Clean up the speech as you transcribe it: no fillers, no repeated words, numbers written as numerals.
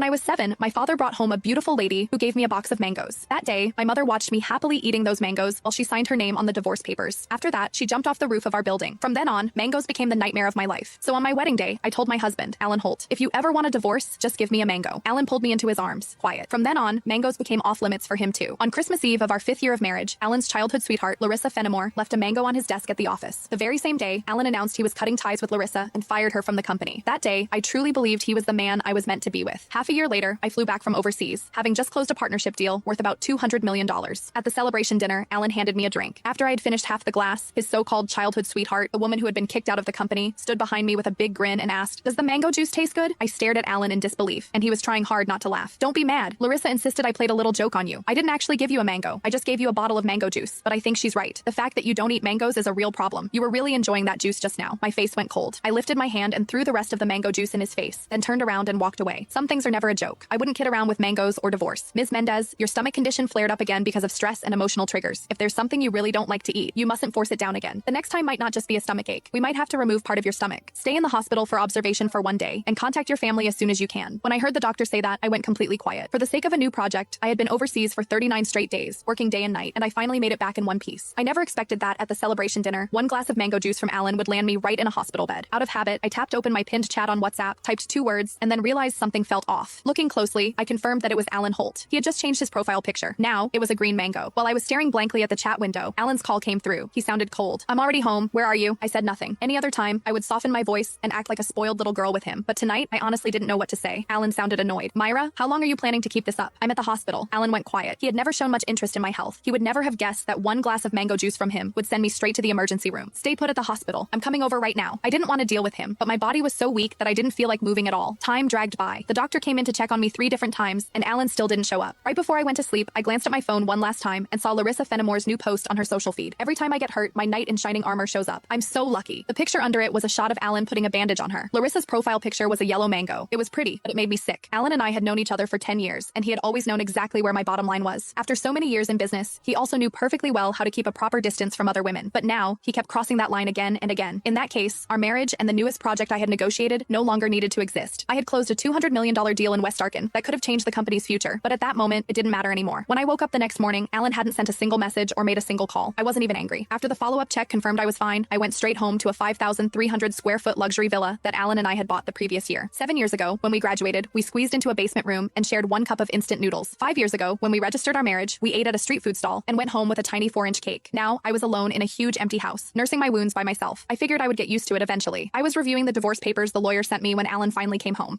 When I was 7, my father brought home a beautiful lady who gave me a box of mangoes. That day, my mother watched me happily eating those mangoes while she signed her name on the divorce papers. After that, she jumped off the roof of our building. From then on, mangoes became the nightmare of my life. So on my wedding day, I told my husband, Alan Holt, if you ever want a divorce, just give me a mango. Alan pulled me into his arms. Quiet. From then on, mangoes became off limits for him too. On Christmas Eve of our 5th year of marriage, Alan's childhood sweetheart, Larissa Fenimore, left a mango on his desk at the office. The very same day, Alan announced he was cutting ties with Larissa and fired her from the company. That day, I truly believed he was the man I was meant to be with. Half a year later, I flew back from overseas, having just closed a partnership deal worth about $200 million. At the celebration dinner, Alan handed me a drink. After I had finished half the glass, his so-called childhood sweetheart, the woman who had been kicked out of the company, stood behind me with a big grin and asked, "Does the mango juice taste good?" I stared at Alan in disbelief, and he was trying hard not to laugh. "Don't be mad. Larissa insisted I played a little joke on you. I didn't actually give you a mango. I just gave you a bottle of mango juice. But I think she's right. The fact that you don't eat mangoes is a real problem. You were really enjoying that juice just now." My face went cold. I lifted my hand and threw the rest of the mango juice in his face, then turned around and walked away. Some things are never a joke. I wouldn't kid around with mangoes or divorce. Ms. Mendez, your stomach condition flared up again because of stress and emotional triggers. If there's something you really don't like to eat, you mustn't force it down again. The next time might not just be a stomach ache. We might have to remove part of your stomach. Stay in the hospital for observation for 1 day and contact your family as soon as you can. When I heard the doctor say that, I went completely quiet. For the sake of a new project, I had been overseas for 39 straight days, working day and night, and I finally made it back in one piece. I never expected that at the celebration dinner, one glass of mango juice from Alan would land me right in a hospital bed. Out of habit, I tapped open my pinned chat on WhatsApp, typed 2 words, and then realized something felt off. Looking closely, I confirmed that it was Alan Holt. He had just changed his profile picture. Now, it was a green mango. While I was staring blankly at the chat window, Alan's call came through. He sounded cold. "I'm already home. Where are you?" I said nothing. Any other time, I would soften my voice and act like a spoiled little girl with him. But tonight, I honestly didn't know what to say. Alan sounded annoyed. "Myra, how long are you planning to keep this up?" "I'm at the hospital." Alan went quiet. He had never shown much interest in my health. He would never have guessed that one glass of mango juice from him would send me straight to the emergency room. "Stay put at the hospital. I'm coming over right now." I didn't want to deal with him, but my body was so weak that I didn't feel like moving at all. Time dragged by. The doctor came in to check on me 3 different times, and Alan still didn't show up. Right before I went to sleep, I glanced at my phone one last time and saw Larissa Fenimore's new post on her social feed. "Every time I get hurt, my knight in shining armor shows up. I'm so lucky." The picture under it was a shot of Alan putting a bandage on her. Larissa's profile picture was a yellow mango. It was pretty, but it made me sick. Alan and I had known each other for 10 years, and he had always known exactly where my bottom line was. After so many years in business, he also knew perfectly well how to keep a proper distance from other women. But now, he kept crossing that line again and again. In that case, our marriage and the newest project I had negotiated no longer needed to exist. I had closed a $200 million deal in West Arkin that could have changed the company's future, but at that moment, it didn't matter anymore. When I woke up the next morning, Alan hadn't sent a single message or made a single call. I wasn't even angry. After the follow-up check confirmed I was fine, I went straight home to a 5,300 square foot luxury villa that Alan and I had bought the previous year. 7 years ago, when we graduated, we squeezed into a basement room and shared 1 cup of instant noodles. 5 years ago, when we registered our marriage, we ate at a street food stall and went home with a tiny 4-inch cake. Now, I was alone in a huge empty house, nursing my wounds by myself. I figured I would get used to it eventually. I was reviewing the divorce papers the lawyer sent me when Alan finally came home.